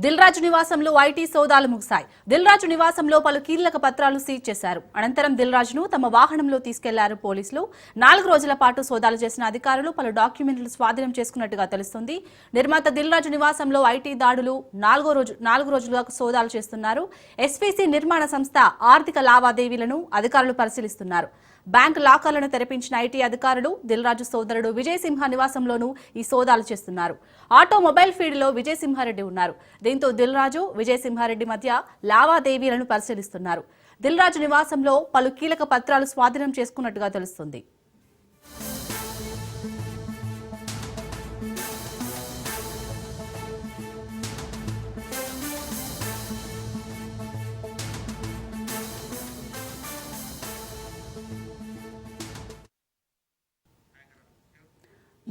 దిల్ రాజు నివాసంలో ఐటీ సోదాలు ముగిశాయి. దిల్ రాజు నివాసంలో పలు కీలక పత్రాలు సీజ్ చేశారు. అనంతరం దిల్ రాజును తమ వాహనంలో తీసుకెళ్లారు పోలీసులు. 4 రోజుల పాటు సోదాలు చేసిన అధికారులు పలు డాక్యుమెంట్లు స్వాధీనం చేసుకున్నట్టుగా తెలుస్తుంది. నిర్మాత దిల్ రాజు నివాసంలో ఐటీ దాడులు 4 రోజులుగా సోదాలు చేస్తున్నారు. ఎస్వీసీ నిర్మాణ సంస్థ ఆర్థిక లావాదేవీలను అధికారులు పరిశీలిస్తున్నారు. బ్యాంకు లాకర్లను తెరిపించిన ఐటీ అధికారులు దిల్ రాజు సోదరుడు విజయ్ సింహ నివాసంలోనూ ఈ సోదాలు చేస్తున్నారు. ఆటోమొబైల్ ఫీల్డ్లో విజయ్ సింహారెడ్డి ఉన్నారు. దీంతో దిల్ రాజు విజయ్ సింహారెడ్డి మధ్య లావాదేవీలను పరిశీలిస్తున్నారు. దిల్ రాజు నివాసంలో పలు కీలక పత్రాలు స్వాధీనం చేసుకున్నట్టుగా తెలుస్తుంది.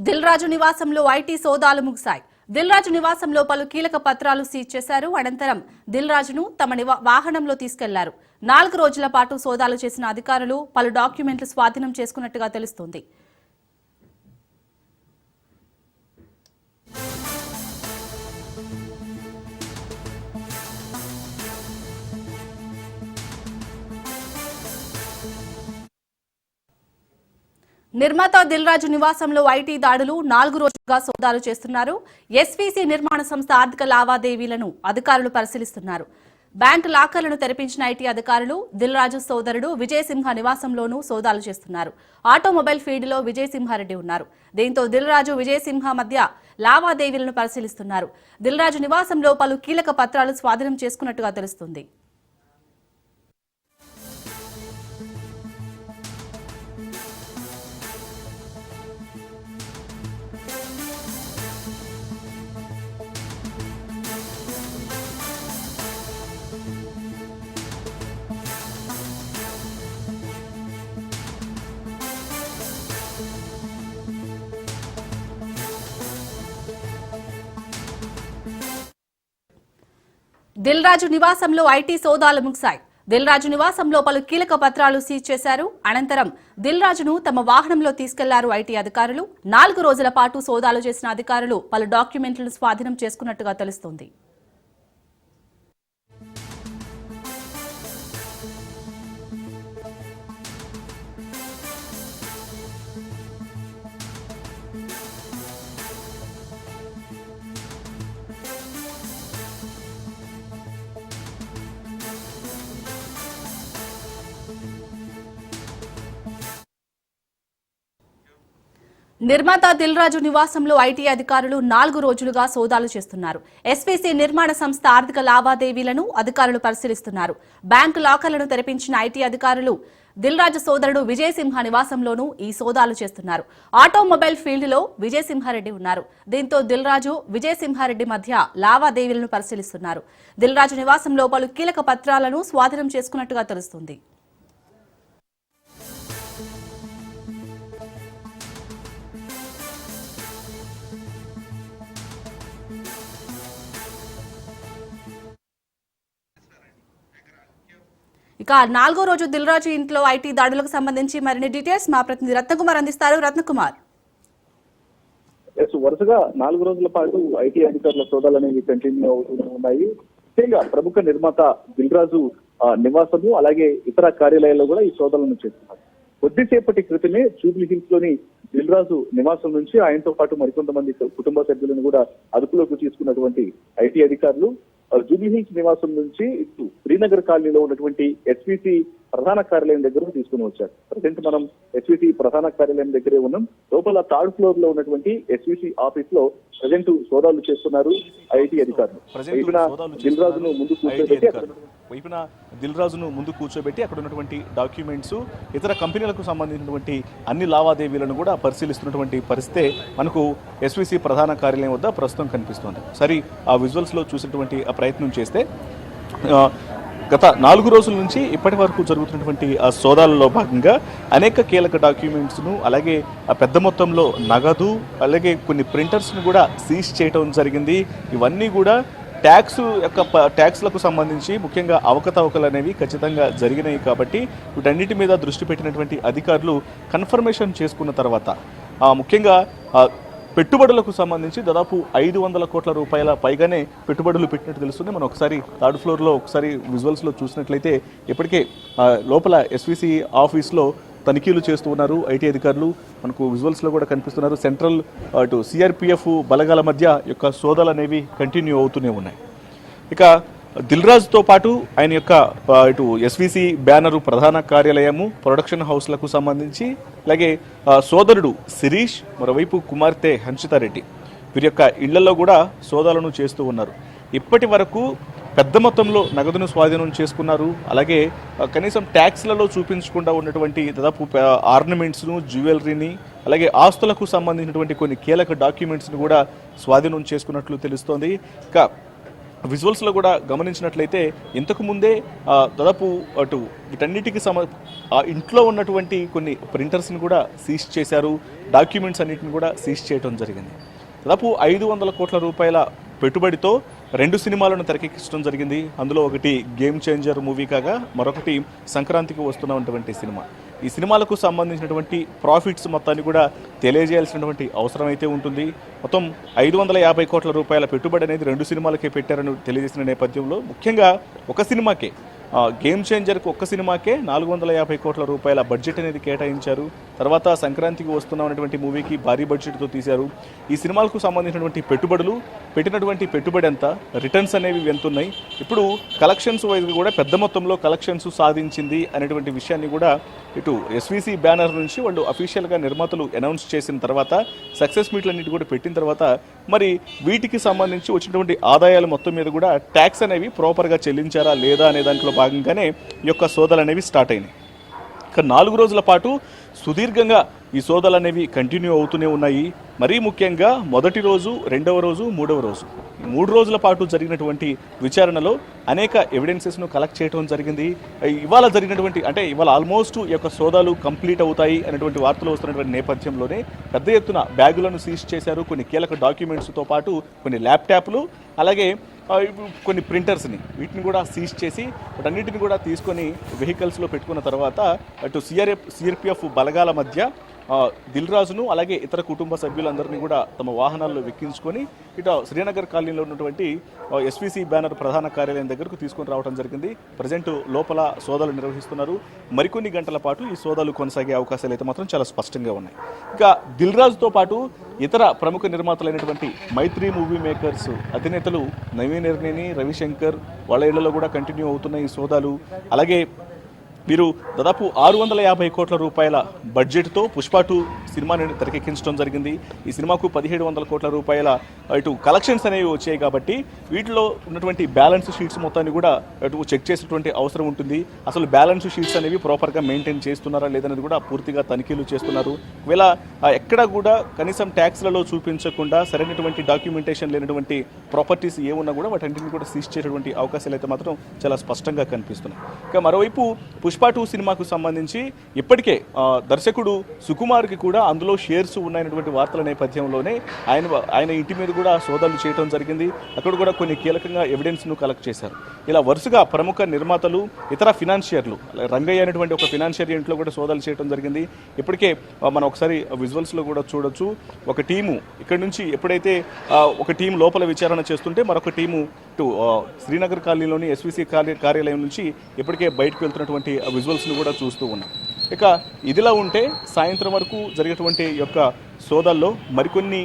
దిల్ రాజు నివాసంలో ఐటీ సోదాలు ముగిశాయి. దిల్ రాజు నివాసంలో పలు కీలక పత్రాలు సీజ్ చేశారు. అనంతరం దిల్ రాజును తమ వాహనంలో తీసుకెళ్లారు. 4 రోజుల పాటు సోదాలు చేసిన అధికారులు పలు డాక్యుమెంట్లు స్వాధీనం చేసుకున్నట్టుగా తెలుస్తోంది. నిర్మాత దిల్ రాజు నివాసంలో ఐటీ దాడులు 4 రోజులుగా సోదాలు చేస్తున్నారు. ఎస్వీసీ నిర్మాణ సంస్థ ఆర్థిక లావాదేవీలను అధికారులు పరిశీలిస్తున్నారు. బ్యాంకు లాకర్లను తెరిపించిన ఐటీ అధికారులు దిల్ రాజు సోదరుడు విజయ్ సింహ నివాసంలోనూ సోదాలు చేస్తున్నారు. ఆటోమొబైల్ ఫీల్డ్లో విజయ్ సింహారెడ్డి ఉన్నారు. దీంతో దిల్ రాజు విజయ్ సింహ మధ్య లావాదేవీలను పరిశీలిస్తున్నారు. దిల్ రాజు నివాసంలో పలు కీలక పత్రాలు స్వాధీనం చేసుకున్నట్టుగా తెలుస్తుంది. దిల్ రాజు నివాసంలో ఐటీ సోదాలు ముగిశాయి. దిల్ రాజు నివాసంలో పలు కీలక పత్రాలు సీజ్ చేశారు. అనంతరం దిల్ రాజును తమ వాహనంలో తీసుకెళ్లారు ఐటీ అధికారులు. 4 రోజుల పాటు సోదాలు చేసిన అధికారులు పలు డాక్యుమెంట్లను స్వాధీనం చేసుకున్నట్టుగా తెలుస్తోంది. నిర్మాత దిల్ రాజు నివాసంలో ఐటీ అధికారులు 4 రోజులుగా సోదాలు చేస్తున్నారు. ఎస్వీసీ నిర్మాణ సంస్థ ఆర్థిక లావాదేవీలను అధికారులు పరిశీలిస్తున్నారు. బ్యాంకు లాకర్లను తెరిపించిన ఐటీ అధికారులు దిల్ రాజు సోదరుడు విజయ్ సింహ నివాసంలోనూ ఈ సోదాలు చేస్తున్నారు. ఆటోమొబైల్ ఫీల్డ్లో విజయ్ సింహారెడ్డి ఉన్నారు. దీంతో దిల్ రాజు విజయ్ సింహారెడ్డి మధ్య లావాదేవీలను పరిశీలిస్తున్నారు. దిల్ రాజు నివాసంలో పలు కీలక పత్రాలను స్వాధీనం చేసుకున్నట్టుగా తెలుస్తుంది. ఇక 4వ రోజు దిల్ రాజు ఇంట్లో ఐటీ దాడులకు సంబంధించి మరిన్ని డీటెయిల్స్ మా ప్రతినిధి రత్నకుమార్ అందిస్తారు. రత్నకుమార్, వరుసగా 4 రోజుల పాటు ఐటీ అధికారుల సోదాలు అనేవి కంటిన్యూ అవుతూనే ఉన్నాయి. ముఖ్యంగా ప్రముఖ నిర్మాత దిల్ రాజు నివాసము అలాగే ఇతర కార్యాలయాల్లో కూడా ఈ సోదాలను చేస్తున్నారు. కొద్దిసేపటి క్రితమే జూబ్లీ హిల్స్ లోని దిల్ రాజు నివాసం నుంచి ఆయనతో పాటు మరికొంతమంది కుటుంబ సభ్యులను కూడా అదుపులోకి తీసుకున్నటువంటి ఐటీ అధికారులు జూబ్లీ హిల్స్ నివాసం నుంచి ఇటు శ్రీనగర్ కాలనీలో ఉన్నటువంటి ఎస్వీసీ ప్రధాన కార్యాలయం దగ్గర తీసుకుని వచ్చారు. ప్రజెంట్ మనం ఎస్వీసీ ప్రధాన కార్యాలయం దగ్గరే ఉన్నాం. లోపల 3rd ఫ్లోర్ లో ఉన్నటువంటి ఎస్వీసీ ఆఫీస్ లో ప్రజెంట్ సోదాలు చేస్తున్నారు ఐటీ అధికారులు. దిల్ రాజును ముందు కూర్చోబెట్టి అక్కడ ఉన్నటువంటి డాక్యుమెంట్స్, ఇతర కంపెనీలకు సంబంధించినటువంటి అన్ని లావాదేవీలను కూడా పరిశీలిస్తున్నటువంటి పరిస్థితే మనకు ఎస్వీసీ ప్రధాన కార్యాలయం వద్ద ప్రస్తుతం కనిపిస్తోంది. సరే, ఆ విజువల్స్ లో చూసినటువంటి ఆ ప్రయత్నం చేస్తే గత 4 రోజుల నుంచి ఇప్పటి వరకు జరుగుతున్నటువంటి ఆ సోదాలలో భాగంగా అనేక కీలక డాక్యుమెంట్స్ను అలాగే పెద్ద మొత్తంలో నగదు అలాగే కొన్ని ప్రింటర్స్ను కూడా సీజ్ చేయడం జరిగింది. ఇవన్నీ కూడా ట్యాక్స్లకు సంబంధించి ముఖ్యంగా అవకతవకలు అనేవి ఖచ్చితంగా జరిగినాయి. కాబట్టి వీటన్నిటి మీద దృష్టి పెట్టినటువంటి అధికారులు కన్ఫర్మేషన్ చేసుకున్న తర్వాత ముఖ్యంగా పెట్టుబడులకు సంబంధించి దాదాపు 500 కోట్ల రూపాయల పైగానే పెట్టుబడులు పెట్టినట్టు తెలుస్తుంది. మనం ఒకసారి థర్డ్ ఫ్లోర్లో ఒకసారి విజువల్స్లో చూసినట్లయితే ఇప్పటికే లోపల ఎస్విసి ఆఫీస్లో తనిఖీలు చేస్తూ ఉన్నారు ఐటీ అధికారులు. మనకు విజువల్స్లో కూడా కనిపిస్తున్నారు. సెంట్రల్ అటు సిఆర్పిఎఫ్ బలగాల మధ్య యొక్క సోదాలు అనేవి కంటిన్యూ అవుతూనే ఉన్నాయి. ఇక దిల్ రాజుతో పాటు ఆయన యొక్క ఇటు ఎస్విసి బ్యానరు ప్రధాన కార్యాలయము, ప్రొడక్షన్ హౌస్లకు సంబంధించి, అలాగే సోదరుడు శిరీష్, మరోవైపు కుమార్తె హన్షితారెడ్డి వీరి యొక్క ఇళ్లలో కూడా సోదాలను చేస్తూ ఉన్నారు. ఇప్పటి వరకు పెద్ద మొత్తంలో నగదును స్వాధీనం చేసుకున్నారు. అలాగే కనీసం ట్యాక్స్లలో చూపించకుండా ఉన్నటువంటి దాదాపు ఆర్నమెంట్స్ను, జ్యువెలరీని, అలాగే ఆస్తులకు సంబంధించినటువంటి కొన్ని కీలక డాక్యుమెంట్స్ని కూడా స్వాధీనం చేసుకున్నట్లు తెలుస్తోంది. ఇక విజువల్స్లో కూడా గమనించినట్లయితే ఇంతకు ముందే దాదాపు అటు వీటన్నిటికీ ఇంట్లో ఉన్నటువంటి కొన్ని ప్రింటర్స్ని కూడా సీజ్ చేశారు. డాక్యుమెంట్స్ అన్నిటిని కూడా సీజ్ చేయడం జరిగింది. దాదాపు 500 కోట్ల రూపాయల పెట్టుబడితో 2 సినిమాలను తెరకెక్కించడం జరిగింది. అందులో ఒకటి గేమ్ చేంజర్ మూవీ కాగా మరొకటి సంక్రాంతికి వస్తున్నటువంటి సినిమా. ఈ సినిమాలకు సంబంధించినటువంటి ప్రాఫిట్స్ మొత్తాన్ని కూడా తెలియజేయాల్సినటువంటి అవసరం అయితే ఉంటుంది. మొత్తం 550 కోట్ల రూపాయల పెట్టుబడి అనేది 2 సినిమాలకే పెట్టారని తెలియజేసిన నేపథ్యంలో ముఖ్యంగా ఒక సినిమాకే గేమ్ చేంజర్కి ఒక్క సినిమాకే 450 కోట్ల రూపాయల బడ్జెట్ అనేది కేటాయించారు. తర్వాత సంక్రాంతికి వస్తున్నటువంటి మూవీకి భారీ బడ్జెట్తో తీశారు. ఈ సినిమాలకు సంబంధించినటువంటి పెట్టుబడులు, పెట్టినటువంటి పెట్టుబడి ఎంత, రిటర్న్స్ అనేవి ఎంతున్నాయి, ఇప్పుడు కలెక్షన్స్ వైజ్గా కూడా పెద్ద మొత్తంలో కలెక్షన్స్ సాధించింది అనేటువంటి విషయాన్ని కూడా ఇటు ఎస్విసి బ్యానర్ నుంచి వాళ్ళు అఫీషియల్గా నిర్మాతలు అనౌన్స్ చేసిన తర్వాత, సక్సెస్ మీట్లన్నిటి కూడా పెట్టిన తర్వాత మరి వీటికి సంబంధించి వచ్చినటువంటి ఆదాయాల మొత్తం మీద కూడా ట్యాక్స్ అనేవి ప్రాపర్గా చెల్లించారా లేదా అనే దాంట్లో భాగంగానే ఈ యొక్క సోదాలు అనేవి స్టార్ట్ అయినాయి. ఇక 4 రోజుల పాటు సుదీర్ఘంగా ఈ సోదాలు అనేవి కంటిన్యూ అవుతూనే ఉన్నాయి. మరీ ముఖ్యంగా మొదటి రోజు, 2వ రోజు, 3వ రోజు, 3 రోజుల పాటు జరిగినటువంటి విచారణలో అనేక ఎవిడెన్సెస్ను కలెక్ట్ చేయడం జరిగింది. ఇవాళ జరిగినటువంటి ఇవాళ ఆల్మోస్ట్ ఈ యొక్క సోదాలు కంప్లీట్ అవుతాయి అనేటువంటి వార్తలు వస్తున్నటువంటి నేపథ్యంలోనే పెద్ద ఎత్తున బ్యాగులను సీజ్ చేశారు. కొన్ని కీలక డాక్యుమెంట్స్తో పాటు కొన్ని ల్యాప్టాప్లు, అలాగే కొన్ని ప్రింటర్స్ని వీటిని కూడా సీజ్ చేసి వాటన్నిటిని కూడా తీసుకొని వెహికల్స్లో పెట్టుకున్న తర్వాత అటు సిఆర్పిఎఫ్ బలగాల మధ్య దిల్ రాజును అలాగే ఇతర కుటుంబ సభ్యులందరినీ కూడా తమ వాహనాల్లో వెక్కించుకొని ఇటు శ్రీనగర్ కాలనీలో ఉన్నటువంటి ఎస్విసి బ్యానర్ ప్రధాన కార్యాలయం దగ్గరకు తీసుకొని రావడం జరిగింది. ప్రజెంట్ లోపల సోదాలు నిర్వహిస్తున్నారు. మరికొన్ని గంటల పాటు ఈ సోదాలు కొనసాగే అవకాశాలు అయితే మాత్రం చాలా స్పష్టంగా ఉన్నాయి. ఇక దిల్ రాజుతో పాటు ఇతర ప్రముఖ నిర్మాతలైనటువంటి మైత్రి మూవీ మేకర్స్ అధినేతలు నవీన్ ఎర్నేని, రవిశంకర్ వాళ్ళ ఇళ్లలో కూడా కంటిన్యూ అవుతున్న ఈ సోదాలు. అలాగే వీరు దాదాపు 650 కోట్ల రూపాయల బడ్జెట్తో పుష్ప 2 సినిమాని తెరకెక్కించడం జరిగింది. ఈ సినిమాకు 1700 కోట్ల రూపాయల ఇటు కలెక్షన్స్ అనేవి వచ్చాయి కాబట్టి వీటిలో ఉన్నటువంటి బ్యాలెన్స్ షీట్స్ మొత్తాన్ని కూడా అటు చెక్ చేసేటువంటి అవసరం ఉంటుంది. అసలు బ్యాలెన్స్ షీట్స్ అనేవి ప్రాపర్గా మెయింటైన్ చేస్తున్నారా లేదనేది కూడా పూర్తిగా తనిఖీలు చేస్తున్నారు. ఒకవేళ ఎక్కడ కూడా కనీసం ట్యాక్స్లలో చూపించకుండా సరైనటువంటి డాక్యుమెంటేషన్ లేనటువంటి ప్రాపర్టీస్ ఏమున్నా కూడా వాటన్నింటిని కూడా సీజ్ చేసేటువంటి అవకాశాలు అయితే మాత్రం చాలా స్పష్టంగా కనిపిస్తున్నాయి. ఇక మరోవైపు పుష్ప 2 సినిమాకు సంబంధించి ఇప్పటికే దర్శకుడు సుకుమార్కి కూడా అందులో షేర్స్ ఉన్నాయనేటువంటి వార్తల నేపథ్యంలోనే ఆయన ఇంటి మీద కూడా సోదాలు చేయడం జరిగింది. అక్కడ కూడా కొన్ని కీలకంగా ఎవిడెన్స్ను కలెక్ట్ చేశారు. ఇలా వరుసగా ప్రముఖ నిర్మాతలు, ఇతర ఫినాన్షియర్లు, రంగయ్య అనేటువంటి ఒక ఫినాన్షియర్ ఇంట్లో కూడా సోదాలు చేయడం జరిగింది. ఇప్పటికే మనం ఒకసారి విజువల్స్లో కూడా చూడొచ్చు. ఒక టీము ఇక్కడ నుంచి ఎప్పుడైతే ఒక టీం లోపల విచారణ చేస్తుంటే మరొక టీము శ్రీనగర్ కాలనీలోని ఎస్విసి కార్యాలయం నుంచి ఇప్పటికే బయటకు వెళ్తున్నటువంటి విజువల్స్ను కూడా చూస్తూ ఉన్నాం. ఇక ఇదిలా ఉంటే సాయంత్రం వరకు జరిగేటువంటి యొక్క సోదాల్లో మరికొన్ని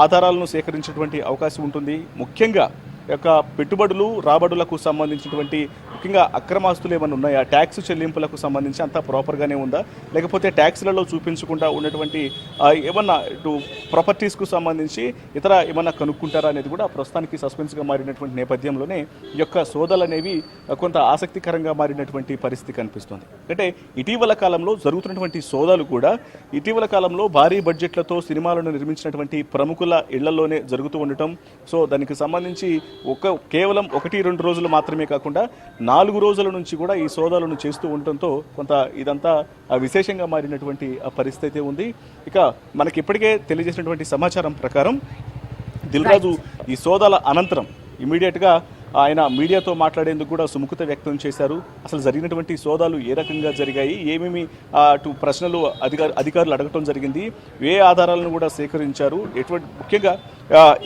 ఆధారాలను సేకరించేటువంటి అవకాశం ఉంటుంది. ముఖ్యంగా యొక్క పెట్టుబడులు, రాబడులకు సంబంధించినటువంటి ముఖ్యంగా అక్రమాస్తులు ఏమైనా ఉన్నాయా, ట్యాక్స్ చెల్లింపులకు సంబంధించి అంతా ప్రాపర్గానే ఉందా, లేకపోతే ట్యాక్స్లలో చూపించకుండా ఉన్నటువంటి ఏమన్నా ఇటు ప్రాపర్టీస్కు సంబంధించి ఇతర ఏమన్నా కనుక్కుంటారా అనేది కూడా ప్రస్తుతానికి సస్పెన్స్గా మారినటువంటి నేపథ్యంలోనే ఈ యొక్క సోదాలు అనేవి కొంత ఆసక్తికరంగా మారినటువంటి పరిస్థితి కనిపిస్తుంది. అంటే ఇటీవల కాలంలో జరుగుతున్నటువంటి సోదాలు కూడా ఇటీవల కాలంలో భారీ బడ్జెట్లతో సినిమాలను నిర్మించినటువంటి ప్రముఖుల ఇళ్లలోనే జరుగుతూ ఉండటం. సో దానికి సంబంధించి కేవలం 1-2 రోజులు మాత్రమే కాకుండా 4 రోజుల నుంచి కూడా ఈ సోదాలను చేస్తూ ఉండటంతో కొంత ఇదంతా విశేషంగా మారినటువంటి పరిస్థితి ఉంది. ఇక మనకి ఇప్పటికే తెలియజేసినటువంటి సమాచారం ప్రకారం దిల్ రాజు ఈ సోదాల అనంతరం ఇమీడియట్గా ఆయన మీడియాతో మాట్లాడేందుకు కూడా సుముఖత వ్యక్తం చేశారు. అసలు జరిగినటువంటి సోదాలు ఏ రకంగా జరిగాయి, ఏమేమి ప్రశ్నలు అధికారులు అడగటం జరిగింది, ఏ ఆధారాలను కూడా సేకరించారు, ఎటువంటి ముఖ్యంగా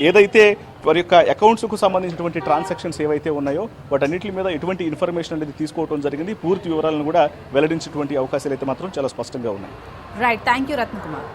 ఏదైతే వారి యొక్క అకౌంట్స్కు సంబంధించినటువంటి ట్రాన్సాక్షన్స్ ఏవైతే ఉన్నాయో వాటన్నిటి మీద ఎటువంటి ఇన్ఫర్మేషన్ అనేది తీసుకోవడం జరిగింది. పూర్తి వివరాలను కూడా వెల్లడించేటువంటి అవకాశాలు అయితే మాత్రం చాలా స్పష్టంగా ఉన్నాయి. Right, thank you Ratnakumar.